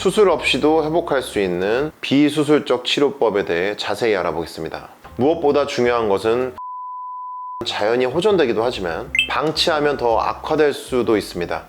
수술 없이도 회복할 수 있는 비수술적 치료법에 대해 자세히 알아보겠습니다. 무엇보다 중요한 것은 자연히 호전되기도 하지만 방치하면 더 악화될 수도 있습니다.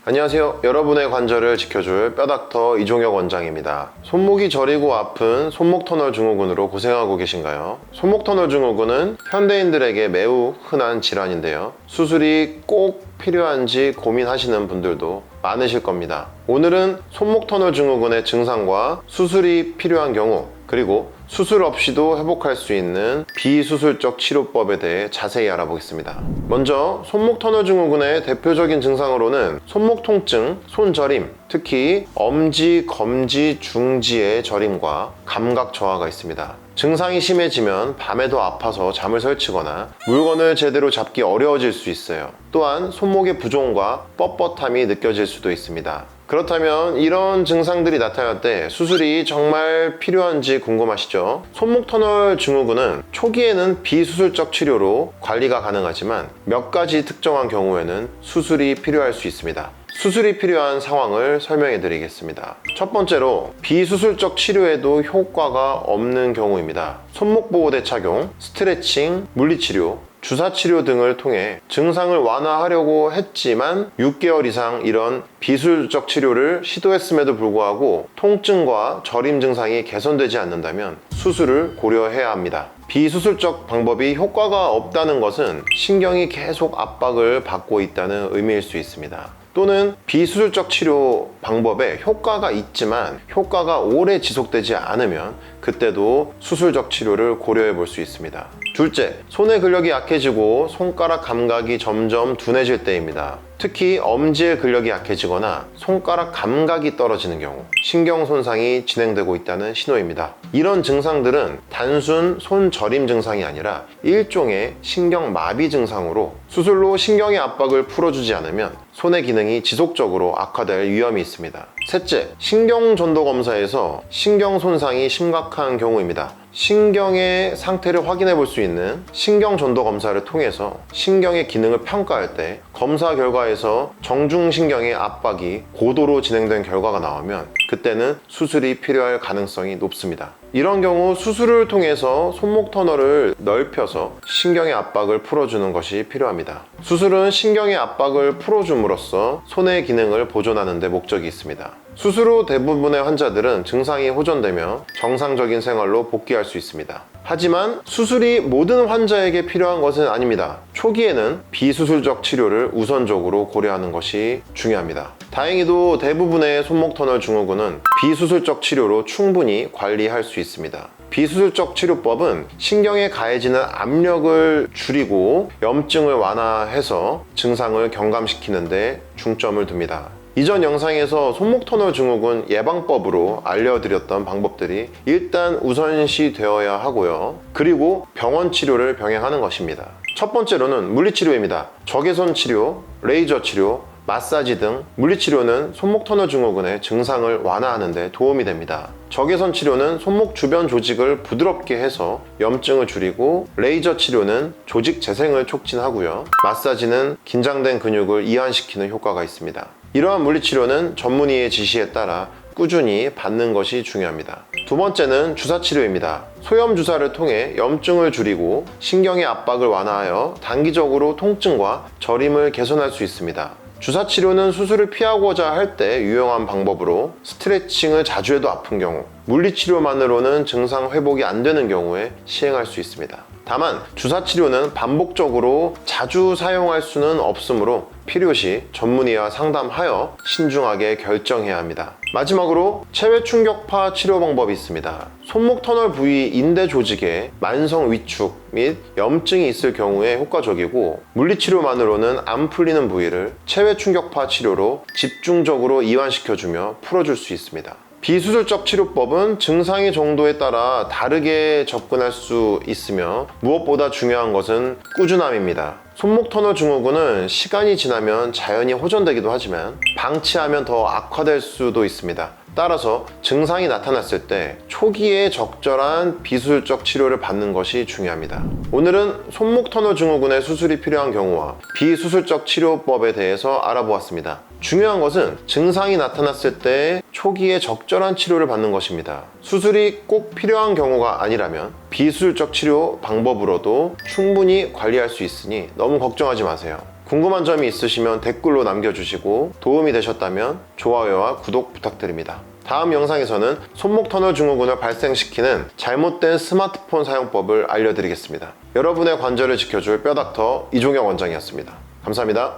안녕하세요. 여러분의 관절을 지켜줄 뼈닥터 이종혁 원장입니다. 손목이 저리고 아픈 손목 터널 증후군으로 고생하고 계신가요? 손목 터널 증후군은 현대인들에게 매우 흔한 질환인데요. 수술이 꼭 필요한지 고민하시는 분들도 많으실 겁니다. 오늘은 손목 터널 증후군의 증상과 수술이 필요한 경우, 그리고 수술 없이도 회복할 수 있는 비수술적 치료법에 대해 자세히 알아보겠습니다. 먼저 손목 터널 증후군의 대표적인 증상으로는 손목 통증, 손저림, 특히 엄지, 검지, 중지의 저림과 감각 저하가 있습니다. 증상이 심해지면 밤에도 아파서 잠을 설치거나 물건을 제대로 잡기 어려워질 수 있어요. 또한 손목의 부종과 뻣뻣함이 느껴질 수도 있습니다. 그렇다면 이런 증상들이 나타날 때 수술이 정말 필요한지 궁금하시죠? 손목 터널 증후군은 초기에는 비수술적 치료로 관리가 가능하지만 몇 가지 특정한 경우에는 수술이 필요할 수 있습니다. 수술이 필요한 상황을 설명해 드리겠습니다. 첫 번째로 비수술적 치료에도 효과가 없는 경우입니다. 손목 보호대 착용, 스트레칭, 물리치료, 주사치료 등을 통해 증상을 완화하려고 했지만 6개월 이상 이런 비수술적 치료를 시도했음에도 불구하고 통증과 저림 증상이 개선되지 않는다면 수술을 고려해야 합니다. 비수술적 방법이 효과가 없다는 것은 신경이 계속 압박을 받고 있다는 의미일 수 있습니다. 또는 비수술적 치료 방법에 효과가 있지만 효과가 오래 지속되지 않으면 그때도 수술적 치료를 고려해 볼 수 있습니다. 둘째, 손의 근력이 약해지고 손가락 감각이 점점 둔해질 때입니다. 특히 엄지의 근력이 약해지거나 손가락 감각이 떨어지는 경우 신경 손상이 진행되고 있다는 신호입니다. 이런 증상들은 단순 손저림 증상이 아니라 일종의 신경 마비 증상으로 수술로 신경의 압박을 풀어주지 않으면 손의 기능이 지속적으로 악화될 위험이 있습니다. 셋째, 신경전도 검사에서 신경 손상이 심각한 경우입니다. 신경의 상태를 확인해 볼 수 있는 신경전도 검사를 통해서 신경의 기능을 평가할 때 검사 결과에서 정중신경의 압박이 고도로 진행된 결과가 나오면 그때는 수술이 필요할 가능성이 높습니다. 이런 경우 수술을 통해서 손목 터널을 넓혀서 신경의 압박을 풀어주는 것이 필요합니다. 수술은 신경의 압박을 풀어줌으로써 손의 기능을 보존하는 데 목적이 있습니다. 수술 후 대부분의 환자들은 증상이 호전되며 정상적인 생활로 복귀할 수 있습니다. 하지만 수술이 모든 환자에게 필요한 것은 아닙니다. 초기에는 비수술적 치료를 우선적으로 고려하는 것이 중요합니다. 다행히도 대부분의 손목 터널 증후군은 비수술적 치료로 충분히 관리할 수 있습니다. 비수술적 치료법은 신경에 가해지는 압력을 줄이고 염증을 완화해서 증상을 경감시키는 데 중점을 둡니다. 이전 영상에서 손목 터널 증후군 예방법으로 알려드렸던 방법들이 일단 우선시 되어야 하고요. 그리고 병원 치료를 병행하는 것입니다. 첫 번째로는 물리치료입니다. 적외선 치료, 레이저 치료, 마사지 등 물리치료는 손목 터널 증후군의 증상을 완화하는 데 도움이 됩니다. 적외선 치료는 손목 주변 조직을 부드럽게 해서 염증을 줄이고, 레이저 치료는 조직 재생을 촉진하고요. 마사지는 긴장된 근육을 이완시키는 효과가 있습니다. 이러한 물리치료는 전문의의 지시에 따라 꾸준히 받는 것이 중요합니다. 두 번째는 주사치료입니다. 소염 주사를 통해 염증을 줄이고 신경의 압박을 완화하여 단기적으로 통증과 저림을 개선할 수 있습니다. 주사치료는 수술을 피하고자 할 때 유용한 방법으로 스트레칭을 자주 해도 아픈 경우, 물리치료만으로는 증상 회복이 안 되는 경우에 시행할 수 있습니다. 다만 주사치료는 반복적으로 자주 사용할 수는 없으므로 필요시 전문의와 상담하여 신중하게 결정해야 합니다. 마지막으로 체외 충격파 치료 방법이 있습니다. 손목 터널 부위 인대 조직에 만성 위축 및 염증이 있을 경우에 효과적이고, 물리치료만으로는 안 풀리는 부위를 체외 충격파 치료로 집중적으로 이완시켜주며 풀어줄 수 있습니다. 비수술적 치료법은 증상의 정도에 따라 다르게 접근할 수 있으며 무엇보다 중요한 것은 꾸준함입니다. 손목 터널 증후군은 시간이 지나면 자연히 호전되기도 하지만 방치하면 더 악화될 수도 있습니다. 따라서 증상이 나타났을 때 초기에 적절한 비수술적 치료를 받는 것이 중요합니다. 오늘은 손목 터널 증후군의 수술이 필요한 경우와 비수술적 치료법에 대해서 알아보았습니다. 중요한 것은 증상이 나타났을 때 초기에 적절한 치료를 받는 것입니다. 수술이 꼭 필요한 경우가 아니라면 비수술적 치료 방법으로도 충분히 관리할 수 있으니 너무 걱정하지 마세요. 궁금한 점이 있으시면 댓글로 남겨주시고 도움이 되셨다면 좋아요와 구독 부탁드립니다. 다음 영상에서는 손목 터널 증후군을 발생시키는 잘못된 스마트폰 사용법을 알려드리겠습니다. 여러분의 관절을 지켜줄 뼈닥터 이종혁 원장이었습니다. 감사합니다.